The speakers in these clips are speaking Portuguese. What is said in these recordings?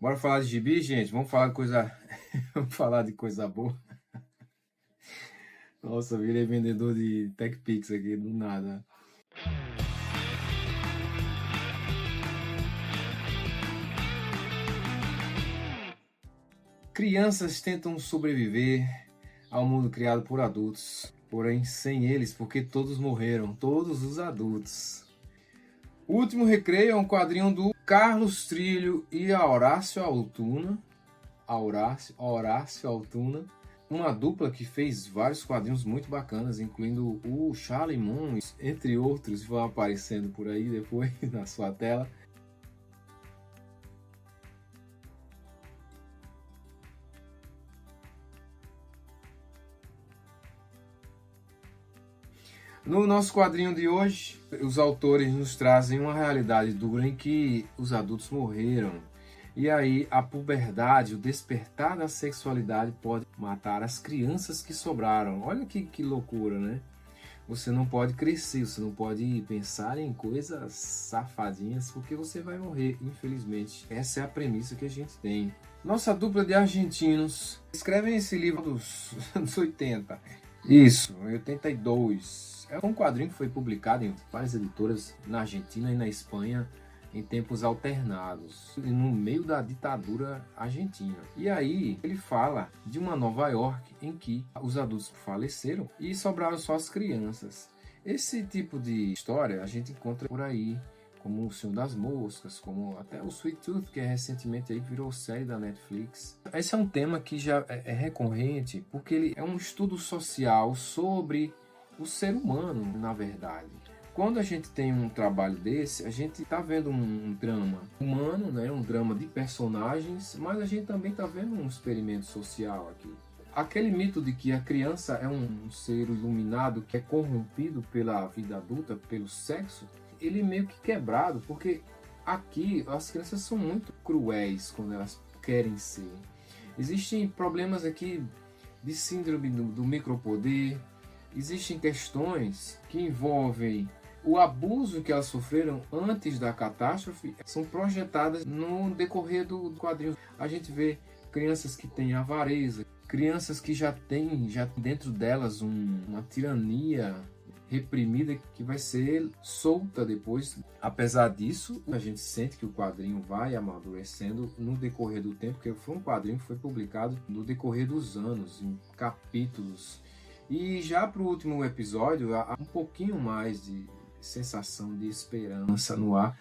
Bora falar de gibi, gente? Vamos falar de coisa. Vamos falar de coisa boa. Nossa, eu virei vendedor de TechPix aqui, do nada. Crianças tentam sobreviver ao mundo criado por adultos, porém sem eles, porque todos morreram, todos os adultos. O Último Recreio é um quadrinho do Carlos Trilho e a Horácio Altuna. Horácio Altuna, uma dupla que fez vários quadrinhos muito bacanas, incluindo o Charlie Moon, entre outros, vão aparecendo por aí depois na sua tela. No nosso quadrinho de hoje, os autores nos trazem uma realidade dura em que os adultos morreram. E aí a puberdade, o despertar da sexualidade pode matar as crianças que sobraram. Olha que loucura, né? Você não pode crescer, você não pode pensar em coisas safadinhas, porque você vai morrer, infelizmente. Essa é a premissa que a gente tem. Nossa dupla de argentinos escrevem esse livro dos 80. Isso, 82. É um quadrinho que foi publicado em várias editoras na Argentina e na Espanha em tempos alternados, no meio da ditadura argentina. E aí ele fala de uma Nova York em que os adultos faleceram e sobraram só as crianças. Esse tipo de história a gente encontra por aí, como O Senhor das Moscas, como até o Sweet Tooth, que recentemente aí virou série da Netflix. Esse é um tema que já é recorrente, porque ele é um estudo social sobre o ser humano, na verdade. Quando a gente tem um trabalho desse, a gente está vendo um drama humano, né? Um drama de personagens, mas a gente também está vendo um experimento social aqui. Aquele mito de que a criança é um ser iluminado que é corrompido pela vida adulta, pelo sexo, ele é meio que quebrado, porque aqui as crianças são muito cruéis quando elas querem ser. Existem problemas aqui de síndrome do micropoder, existem questões que envolvem o abuso que elas sofreram antes da catástrofe, são projetadas no decorrer do quadrinho. A gente vê crianças que têm avareza, crianças que já têm dentro delas uma tirania reprimida que vai ser solta depois. Apesar disso, a gente sente que o quadrinho vai amadurecendo no decorrer do tempo, porque foi um quadrinho que foi publicado no decorrer dos anos, em capítulos. E já para o último episódio, há um pouquinho mais de sensação de esperança no ar.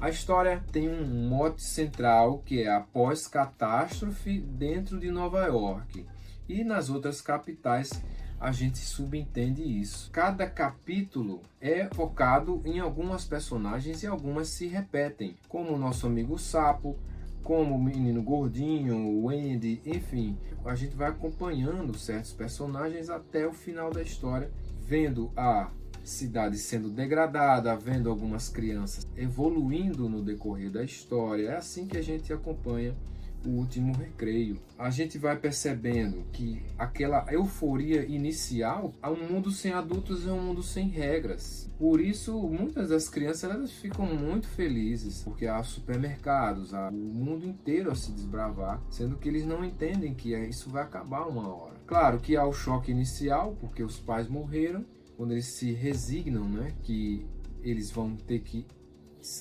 A história tem um mote central que é a pós-catástrofe dentro de Nova York. E nas outras capitais a gente subentende isso. Cada capítulo é focado em algumas personagens e algumas se repetem, como o nosso amigo Sapo, como o menino gordinho, o Andy, enfim. A gente vai acompanhando certos personagens até o final da história, vendo a cidade sendo degradada, vendo algumas crianças evoluindo no decorrer da história. É assim que a gente acompanha O Último Recreio. A gente vai percebendo que aquela euforia inicial, um mundo sem adultos é um mundo sem regras. Por isso, muitas das crianças elas ficam muito felizes, porque há supermercados, há o mundo inteiro a se desbravar, sendo que eles não entendem que isso vai acabar uma hora. Claro que há o choque inicial, porque os pais morreram, quando eles se resignam, né, que eles vão ter que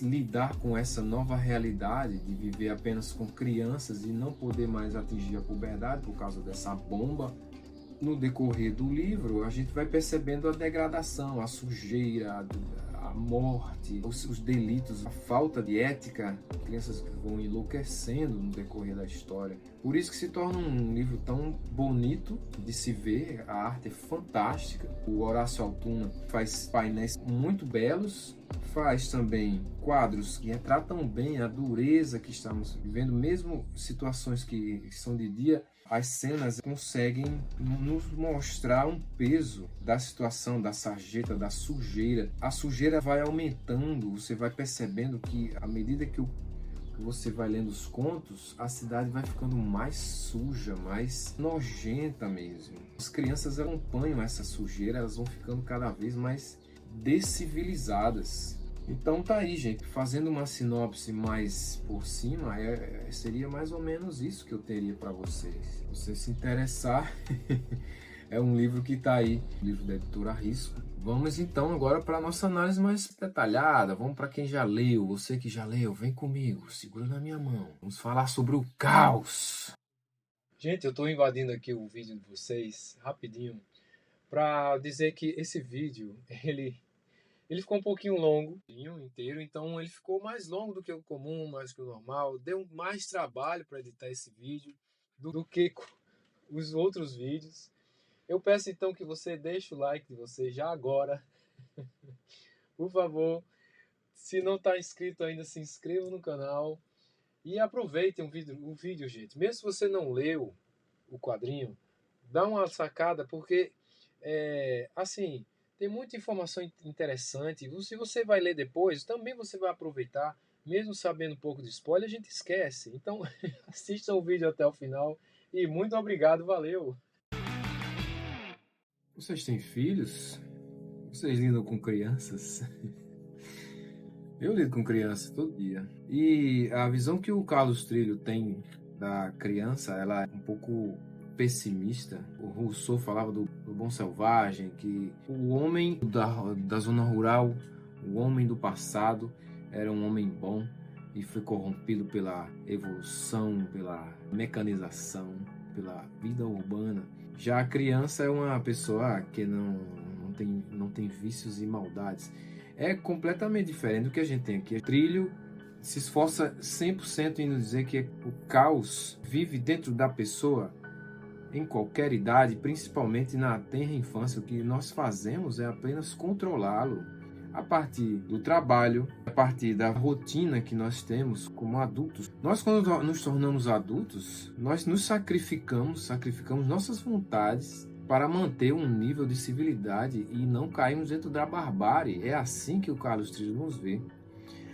lidar com essa nova realidade de viver apenas com crianças e não poder mais atingir a puberdade por causa dessa bomba. No decorrer do livro, a gente vai percebendo a degradação, a sujeira, a morte, os delitos, a falta de ética. Crianças vão enlouquecendo no decorrer da história. Por isso que se torna um livro tão bonito de se ver, a arte é fantástica. O Horácio Altuna faz painéis muito belos, faz também quadros que retratam bem a dureza que estamos vivendo, mesmo situações que são de dia. As cenas conseguem nos mostrar um peso da situação, da sarjeta, da sujeira. A sujeira vai aumentando, você vai percebendo que à medida que você vai lendo os contos, a cidade vai ficando mais suja, mais nojenta mesmo. As crianças acompanham essa sujeira, elas vão ficando cada vez mais descivilizadas. Então tá aí, gente. Fazendo uma sinopse mais por cima, seria mais ou menos isso que eu teria para vocês. Se você se interessar, é um livro que tá aí, livro da editora Risco. Vamos então agora para a nossa análise mais detalhada. Vamos para quem já leu. Você que já leu, vem comigo, segura na minha mão. Vamos falar sobre o caos. Gente, eu estou invadindo aqui o vídeo de vocês rapidinho para dizer que esse vídeo, ele ficou um pouquinho longo, inteiro, então ele ficou mais longo do que o comum, mais que o normal. Deu mais trabalho para editar esse vídeo do que os outros vídeos. Eu peço então que você deixe o like de você já agora. Por favor, se não está inscrito ainda, se inscreva no canal. E aproveitem o vídeo, gente. Mesmo se você não leu o quadrinho, dá uma sacada, porque, assim, tem muita informação interessante. Se você vai ler depois, também você vai aproveitar. Mesmo sabendo um pouco de spoiler, a gente esquece. Então, assistam o vídeo até o final. E muito obrigado, valeu! Vocês têm filhos? Vocês lidam com crianças? Eu lido com crianças todo dia. E a visão que o Carlos Trilho tem da criança, ela é um pouco pessimista. O Rousseau falava do bom selvagem, que o homem da zona rural, o homem do passado, era um homem bom e foi corrompido pela evolução, pela mecanização, pela vida urbana. Já a criança é uma pessoa que não tem vícios e maldades. É completamente diferente do que a gente tem aqui. O Trilho se esforça 100% em nos dizer que o caos vive dentro da pessoa em qualquer idade, principalmente na tenra infância. O que nós fazemos é apenas controlá-lo a partir do trabalho, a partir da rotina que nós temos como adultos. Nós, quando nos tornamos adultos, nós nos sacrificamos nossas vontades para manter um nível de civilidade e não cairmos dentro da barbárie. É assim que o Carlos Trillo nos vê.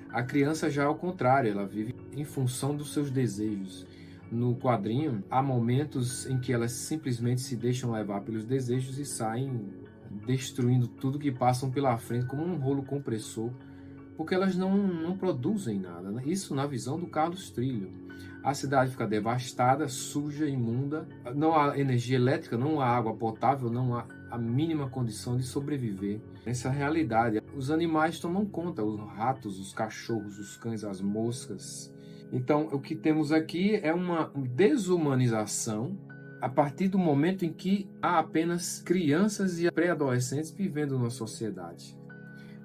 A criança já é ao contrário, ela vive em função dos seus desejos. No quadrinho, há momentos em que elas simplesmente se deixam levar pelos desejos e saem destruindo tudo que passam pela frente como um rolo compressor, porque elas não produzem nada, né? Isso na visão do Carlos Trillo. A cidade fica devastada, suja, imunda, não há energia elétrica, não há água potável, não há a mínima condição de sobreviver. Essa é a realidade. Os animais tomam conta, os ratos, os cachorros, os cães, as moscas. Então, o que temos aqui é uma desumanização a partir do momento em que há apenas crianças e pré-adolescentes vivendo na sociedade.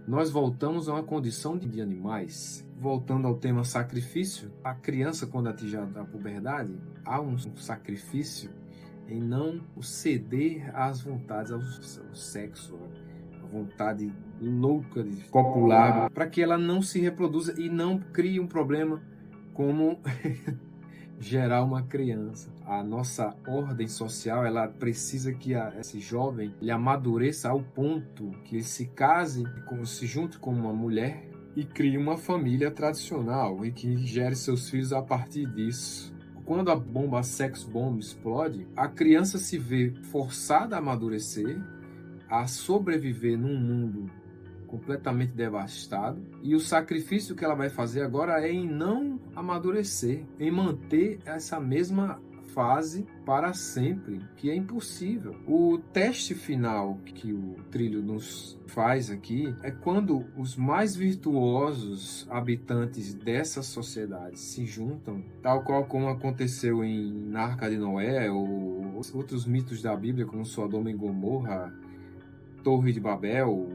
Nós voltamos a uma condição de animais. Voltando ao tema sacrifício, a criança, quando atinge a puberdade, há um sacrifício em não ceder às vontades, ao sexo, a vontade louca de copular, para que ela não se reproduza e não crie um problema como gerar uma criança. A nossa ordem social, ela precisa que esse jovem ele amadureça ao ponto que ele se case, se junte com uma mulher e crie uma família tradicional e que gere seus filhos a partir disso. Quando a sex bomb explode, a criança se vê forçada a amadurecer, a sobreviver num mundo completamente devastado, e o sacrifício que ela vai fazer agora é em não amadurecer, em manter essa mesma fase para sempre, que é impossível. O teste final que o Trillo nos faz aqui é quando os mais virtuosos habitantes dessa sociedade se juntam, tal qual como aconteceu na Arca de Noé ou outros mitos da Bíblia, como Sodoma e Gomorra, Torre de Babel.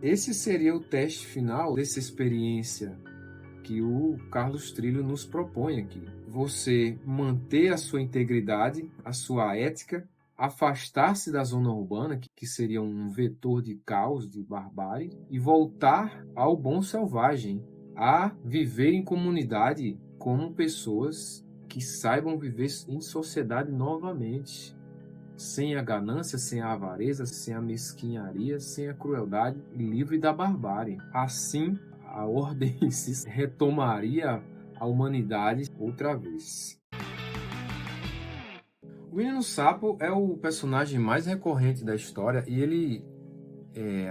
Esse seria o teste final dessa experiência que o Carlos Trillo nos propõe aqui. Você manter a sua integridade, a sua ética, afastar-se da zona urbana, que seria um vetor de caos, de barbárie, e voltar ao bom selvagem, a viver em comunidade como pessoas que saibam viver em sociedade novamente, sem a ganância, sem a avareza, sem a mesquinharia, sem a crueldade, livre da barbárie. Assim, a ordem se retomaria a humanidade outra vez. O Menino Sapo é o personagem mais recorrente da história e ele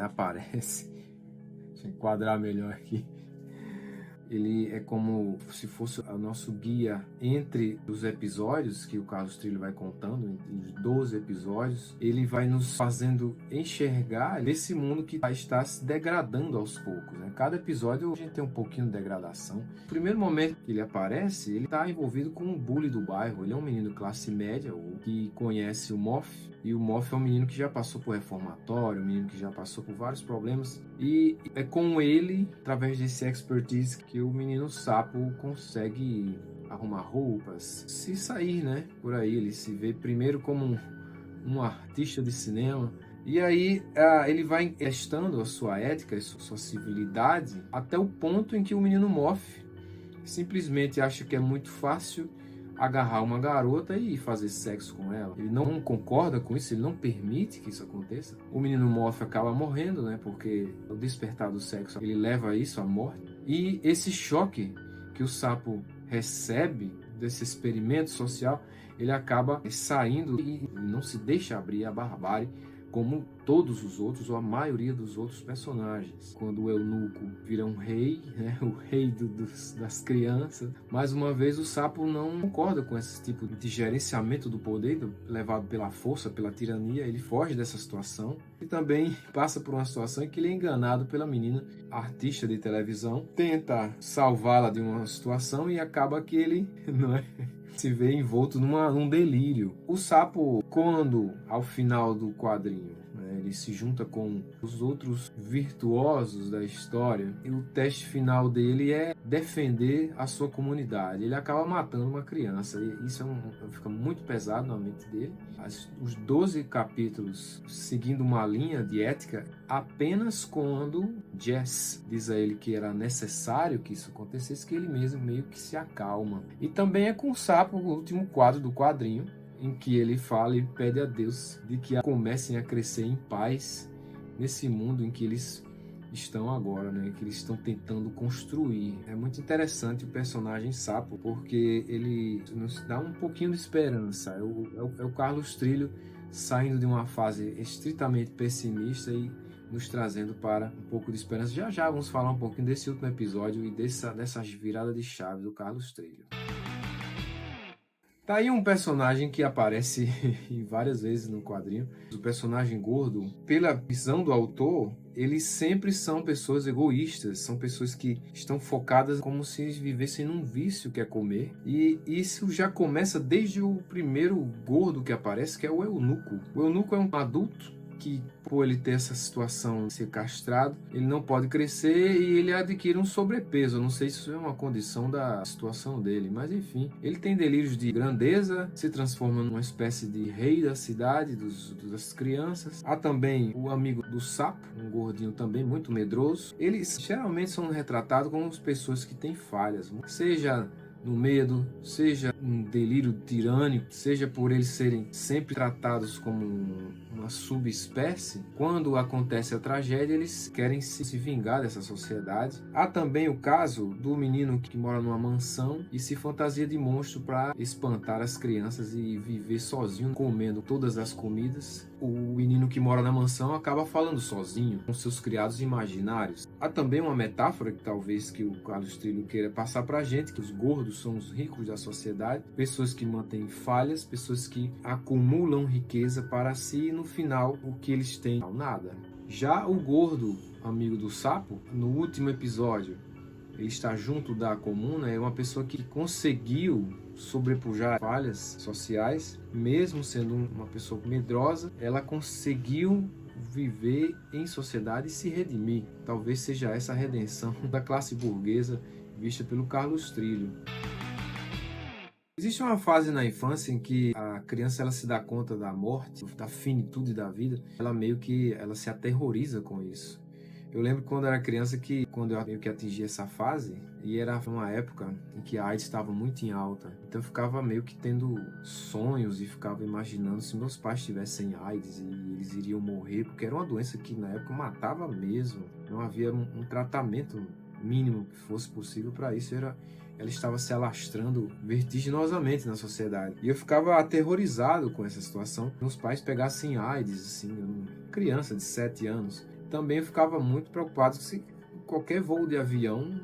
aparece... enquadrar melhor aqui. Ele é como se fosse o nosso guia entre os episódios que o Carlos Trillo vai contando, os 12 episódios. Ele vai nos fazendo enxergar esse mundo que está se degradando aos poucos, né? Cada episódio a gente tem um pouquinho de degradação. No primeiro momento que ele aparece, ele está envolvido com um bully do bairro. Ele é um menino de classe média que conhece o Moff. E o Moff é um menino que já passou por reformatório, um menino que já passou por vários problemas. E é com ele, através desse expertise, que o menino sapo consegue arrumar roupas, se sair, né? Por aí, ele se vê primeiro como um artista de cinema. E aí ele vai testando a sua ética, a sua civilidade, até o ponto em que o menino Moff simplesmente acha que é muito fácil agarrar uma garota e fazer sexo com ela. Ele não concorda com isso, ele não permite que isso aconteça. O menino Moff acaba morrendo, né? Porque o despertar do sexo, ele leva a isso, à morte. E esse choque que o sapo recebe desse experimento social, ele acaba saindo e não se deixa abrir a barbárie como todos os outros, ou a maioria dos outros personagens. Quando o eunuco vira um rei, né, o rei das crianças, mais uma vez o sapo não concorda com esse tipo de gerenciamento do poder, levado pela força, pela tirania. Ele foge dessa situação e também passa por uma situação em que ele é enganado pela menina, artista de televisão, tenta salvá-la de uma situação e acaba que ele não é, se vê envolto num delírio. O sapo, quando ao final do quadrinho, né, ele se junta com os outros virtuosos da história, e o teste final dele é defender a sua comunidade. Ele acaba matando uma criança, e isso fica muito pesado na mente dele. Os 12 capítulos seguindo uma linha de ética, apenas quando Jess diz a ele que era necessário que isso acontecesse, que ele mesmo meio que se acalma. E também é com o sapo, o último quadro do quadrinho, em que ele fala e pede a Deus de que comecem a crescer em paz nesse mundo em que eles estão agora, né? Que eles estão tentando construir. É muito interessante o personagem sapo, porque ele nos dá um pouquinho de esperança. É o Carlos Trillo saindo de uma fase estritamente pessimista e nos trazendo para um pouco de esperança. Já já vamos falar um pouquinho desse último episódio e dessas viradas de chave do Carlos Trillo. Tá aí um personagem que aparece várias vezes no quadrinho. O personagem gordo, pela visão do autor, eles sempre são pessoas egoístas, são pessoas que estão focadas como se vivessem num vício que é comer. E isso já começa desde o primeiro gordo que aparece, que é o eunuco. O eunuco é um adulto que, por ele ter essa situação de ser castrado, ele não pode crescer e ele adquire um sobrepeso. Eu não sei se isso é uma condição da situação dele, mas enfim, ele tem delírios de grandeza, se transforma numa espécie de rei da cidade, das crianças. Há também o amigo do sapo, um gordinho também muito medroso. Eles geralmente são retratados como pessoas que têm falhas, seja no medo, seja um delírio tirânico, seja por eles serem sempre tratados como uma subespécie. Quando acontece a tragédia, eles querem se vingar dessa sociedade. Há também o caso do menino que mora numa mansão e se fantasia de monstro para espantar as crianças e viver sozinho, comendo todas as comidas. O menino que mora na mansão acaba falando sozinho com seus criados imaginários. Há também uma metáfora que talvez que o Carlos Trillo queira passar para a gente, que os gordos são os ricos da sociedade, pessoas que mantêm falhas, pessoas que acumulam riqueza para si e no final o que eles têm é nada. Já o gordo, amigo do sapo, no último episódio, ele está junto da comuna, é uma pessoa que conseguiu sobrepujar falhas sociais, mesmo sendo uma pessoa medrosa, ela conseguiu viver em sociedade e se redimir. Talvez seja essa a redenção da classe burguesa vista pelo Carlos Trillo. Existe uma fase na infância em que a criança ela se dá conta da morte, da finitude da vida, ela se aterroriza com isso. Eu lembro quando eu era criança que quando eu meio que atingi essa fase, e era uma época em que a AIDS estava muito em alta, então eu ficava meio que tendo sonhos e ficava imaginando se meus pais tivessem AIDS e eles iriam morrer, porque era uma doença que na época matava mesmo, não havia um tratamento mínimo que fosse possível para isso, ela estava se alastrando vertiginosamente na sociedade. E eu ficava aterrorizado com essa situação. Meus pais pegassem AIDS, assim, criança de 7 anos. Também eu ficava muito preocupado se qualquer voo de avião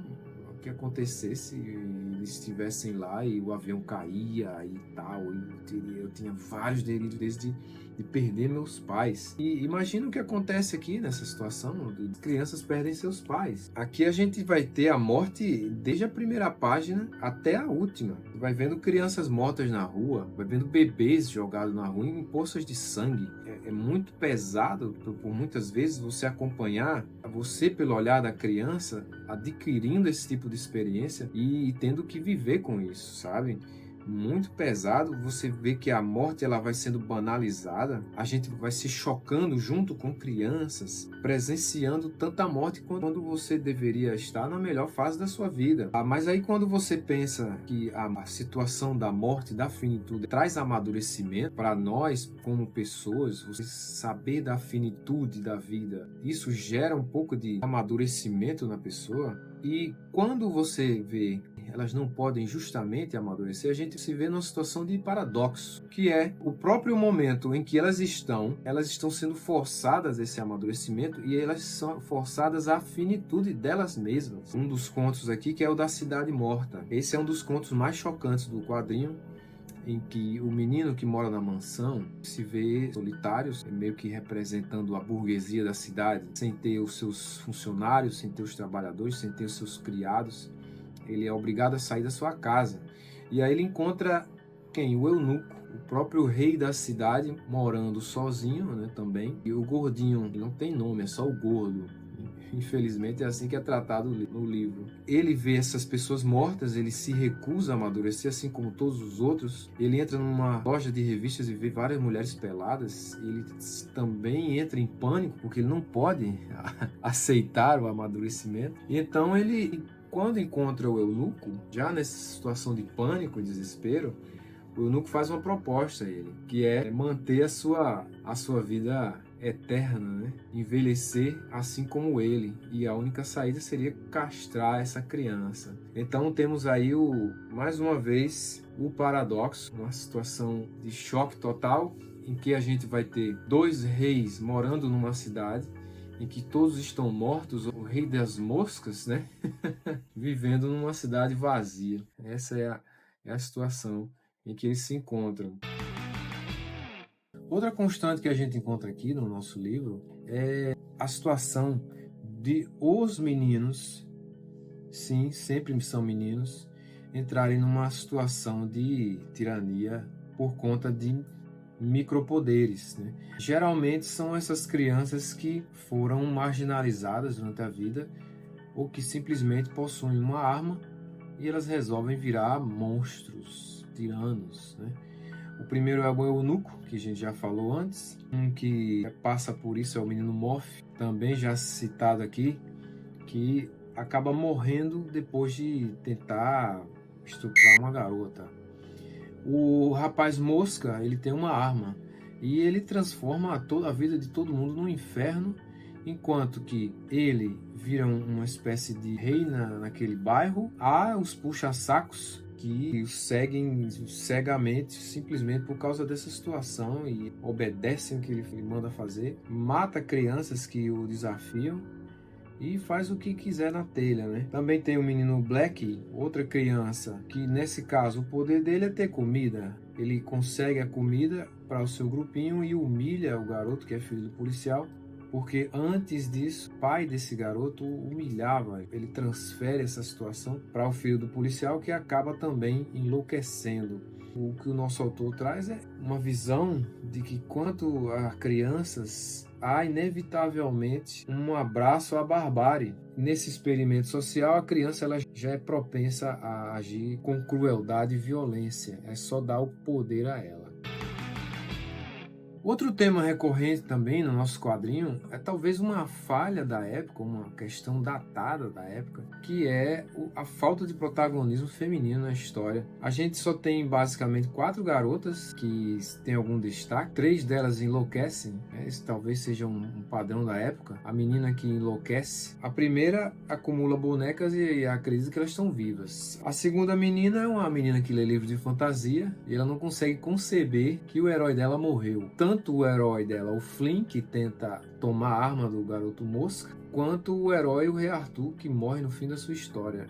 que acontecesse, eles estivessem lá e o avião caía e tal, eu tinha vários delírios desde de perder meus pais. E imagina o que acontece aqui nessa situação, de crianças perdem seus pais. Aqui a gente vai ter a morte desde a primeira página até a última. Vai vendo crianças mortas na rua, vai vendo bebês jogados na rua em poças de sangue. É muito pesado por muitas vezes você acompanhar, você pelo olhar da criança, adquirindo esse tipo de experiência e tendo que viver com isso, sabe? Muito pesado. Você vê que a morte ela vai sendo banalizada, a gente vai se chocando junto com crianças, presenciando tanta morte quando você deveria estar na melhor fase da sua vida. Mas aí quando você pensa que a situação da morte, da finitude, traz amadurecimento para nós como pessoas, você saber da finitude da vida, isso gera um pouco de amadurecimento na pessoa. E quando você vê elas não podem justamente amadurecer, a gente se vê numa situação de paradoxo, que é o próprio momento em que elas estão sendo forçadas a esse amadurecimento e elas são forçadas à finitude delas mesmas. Um dos contos aqui que é o da Cidade Morta. Esse é um dos contos mais chocantes do quadrinho, em que o menino que mora na mansão se vê solitário, meio que representando a burguesia da cidade, sem ter os seus funcionários, sem ter os trabalhadores, sem ter os seus criados. Ele é obrigado a sair da sua casa. E aí ele encontra quem? O eunuco, o próprio rei da cidade, morando sozinho, né, também. E o gordinho, não tem nome, é só o gordo. Infelizmente é assim que é tratado no livro. Ele vê essas pessoas mortas, ele se recusa a amadurecer, assim como todos os outros. Ele entra numa loja de revistas e vê várias mulheres peladas. Ele também entra em pânico, porque ele não pode aceitar o amadurecimento. E então ele, quando encontra o eunuco, já nessa situação de pânico e desespero, o eunuco faz uma proposta a ele, que é manter a sua vida eterna, né? Envelhecer assim como ele, e a única saída seria castrar essa criança. Então temos aí mais uma vez o paradoxo, uma situação de choque total, em que a gente vai ter dois reis morando numa cidade em que todos estão mortos, o rei das moscas, né? Vivendo numa cidade vazia. Essa é a situação em que eles se encontram. Outra constante que a gente encontra aqui no nosso livro é a situação de os meninos, sim, sempre são meninos, entrarem numa situação de tirania por conta de micropoderes, né? Geralmente são essas crianças que foram marginalizadas durante a vida ou que simplesmente possuem uma arma e elas resolvem virar monstros, tiranos, né? O primeiro é o eunuco, que a gente já falou antes. Um que passa por isso é o menino Morph, também já citado aqui, que acaba morrendo depois de tentar estuprar uma garota. O rapaz Mosca, ele tem uma arma e ele transforma toda a vida de todo mundo num inferno, enquanto que ele vira uma espécie de rei naquele bairro. Há os puxa-sacos que os seguem cegamente, simplesmente por causa dessa situação, e obedecem o que ele manda fazer, mata crianças que o desafiam e faz o que quiser na telha, né? Também tem o menino Black, outra criança, que nesse caso o poder dele é ter comida. Ele consegue a comida para o seu grupinho e humilha o garoto, que é filho do policial, porque antes disso, o pai desse garoto o humilhava. Ele transfere essa situação para o filho do policial, que acaba também enlouquecendo. O que o nosso autor traz é uma visão de que quanto a crianças, há inevitavelmente um abraço à barbárie. Nesse experimento social, a criança ela já é propensa a agir com crueldade e violência. É só dar o poder a ela. Outro tema recorrente também no nosso quadrinho é talvez uma falha da época, uma questão datada da época, que é a falta de protagonismo feminino na história. A gente só tem basicamente 4 garotas que têm algum destaque, 3 delas enlouquecem, né? Esse talvez seja um padrão da época, a menina que enlouquece. A primeira acumula bonecas e acredita que elas estão vivas. A segunda menina é uma menina que lê livros de fantasia e ela não consegue conceber que o herói dela morreu. tanto o herói dela, o Flynn, que tenta tomar a arma do garoto mosca, quanto o herói, o Rei Arthur, que morre no fim da sua história.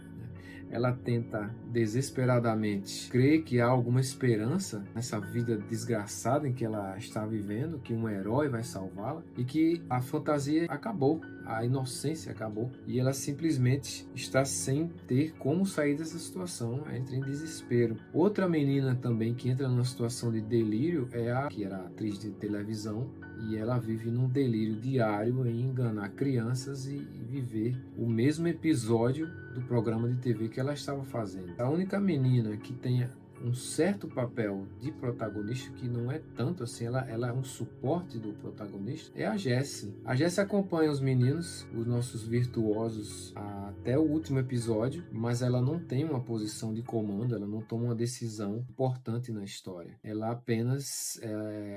Ela tenta desesperadamente crer que há alguma esperança nessa vida desgraçada em que ela está vivendo, que um herói vai salvá-la e que a fantasia acabou, a inocência acabou e ela simplesmente está sem ter como sair dessa situação, entra em desespero. Outra menina também que entra numa situação de delírio é a que era atriz de televisão, e ela vive num delírio diário em enganar crianças e viver o mesmo episódio do programa de TV que ela estava fazendo. A única menina que tem um certo papel de protagonista, que não é tanto assim, ela é um suporte do protagonista, é a Jessie. A Jessie acompanha os meninos, os nossos virtuosos, até o último episódio, mas ela não tem uma posição de comando, ela não toma uma decisão importante na história. Ela apenas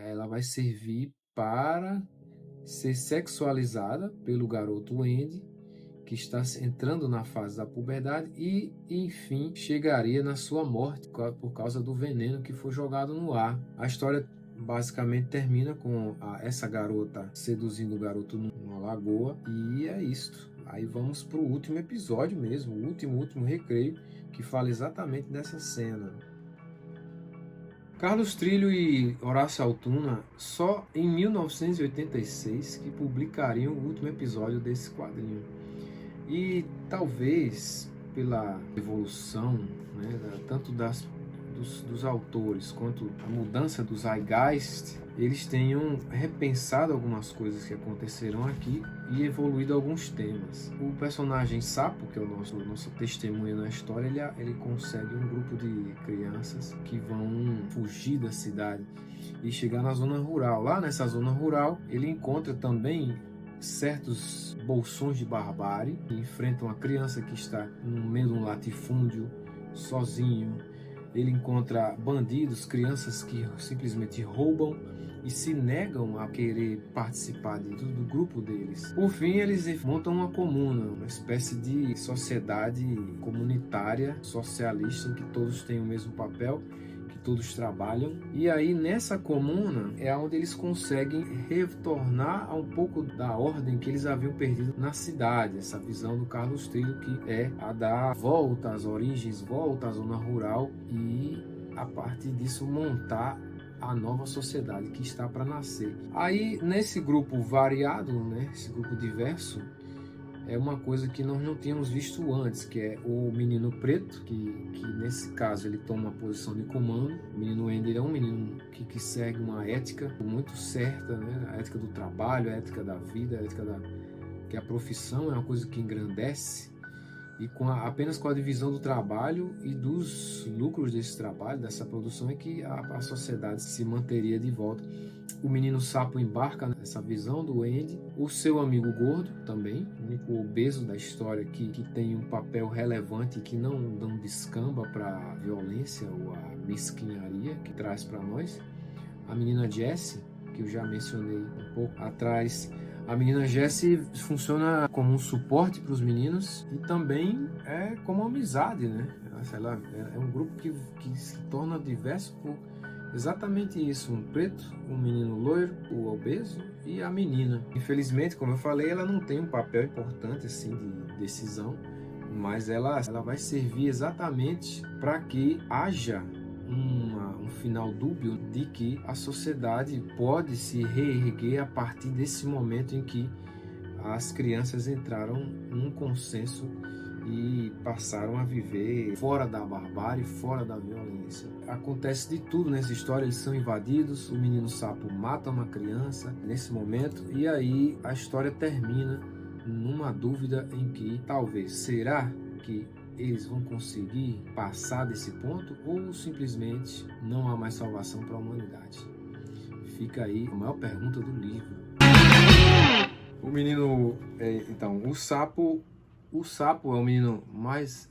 ela vai servir para ser sexualizada pelo garoto Andy, que está entrando na fase da puberdade e, enfim, chegaria na sua morte por causa do veneno que foi jogado no ar. A história basicamente termina com essa garota seduzindo o garoto numa lagoa e é isto. Aí vamos para o último episódio mesmo, o último recreio, que fala exatamente dessa cena. Carlos Trillo e Horácio Altuna só em 1986 que publicariam o último episódio desse quadrinho. E talvez pela evolução, né, tanto dos autores quanto a mudança do Zeitgeist, eles tenham repensado algumas coisas que aconteceram aqui e evoluído alguns temas. O personagem Sapo, que é o nosso testemunho na história, ele consegue um grupo de crianças que vão fugir da cidade e chegar na zona rural. Lá nessa zona rural, ele encontra também certos bolsões de barbárie que enfrentam a criança que está no meio de um latifúndio, sozinho. Ele encontra bandidos, crianças que simplesmente roubam e se negam a querer participar do grupo deles. Por fim, eles montam uma comuna, uma espécie de sociedade comunitária, socialista, em que todos têm o mesmo papel, que todos trabalham. E aí, nessa comuna, é onde eles conseguem retornar a um pouco da ordem que eles haviam perdido na cidade. Essa visão do Carlos Trillo, que é a dar volta às origens, volta à zona rural e, a partir disso, montar a nova sociedade que está para nascer. Aí, nesse grupo variado, né, esse grupo diverso, é uma coisa que nós não tínhamos visto antes, que é o menino preto, que nesse caso ele toma uma posição de comando. O menino Ender é um menino que segue uma ética muito certa, né? A ética do trabalho, a ética da vida, a ética que a profissão é uma coisa que engrandece, e apenas com a divisão do trabalho e dos lucros desse trabalho, dessa produção, é que a sociedade se manteria de volta. O menino Sapo embarca nessa visão do Andy. O seu amigo gordo também, o único obeso da história que tem um papel relevante e que não descamba para a violência ou a mesquinharia que traz para nós. A menina Jessie, que eu já mencionei um pouco atrás. A menina Jessie funciona como um suporte para os meninos e também é como uma amizade, né? Ela é um grupo que se torna diverso por exatamente isso: um preto, um menino loiro, o obeso e a menina. Infelizmente, como eu falei, ela não tem um papel importante assim de decisão, mas ela vai servir exatamente para que haja um final dúbio de que a sociedade pode se reerguer a partir desse momento em que as crianças entraram num consenso e passaram a viver fora da barbárie, fora da violência. Acontece de tudo nessa história, eles são invadidos, o menino Sapo mata uma criança nesse momento, e aí a história termina numa dúvida em que talvez, será que eles vão conseguir passar desse ponto ou simplesmente não há mais salvação para a humanidade? Fica aí a maior pergunta do livro. O menino, então, o sapo é o menino mais...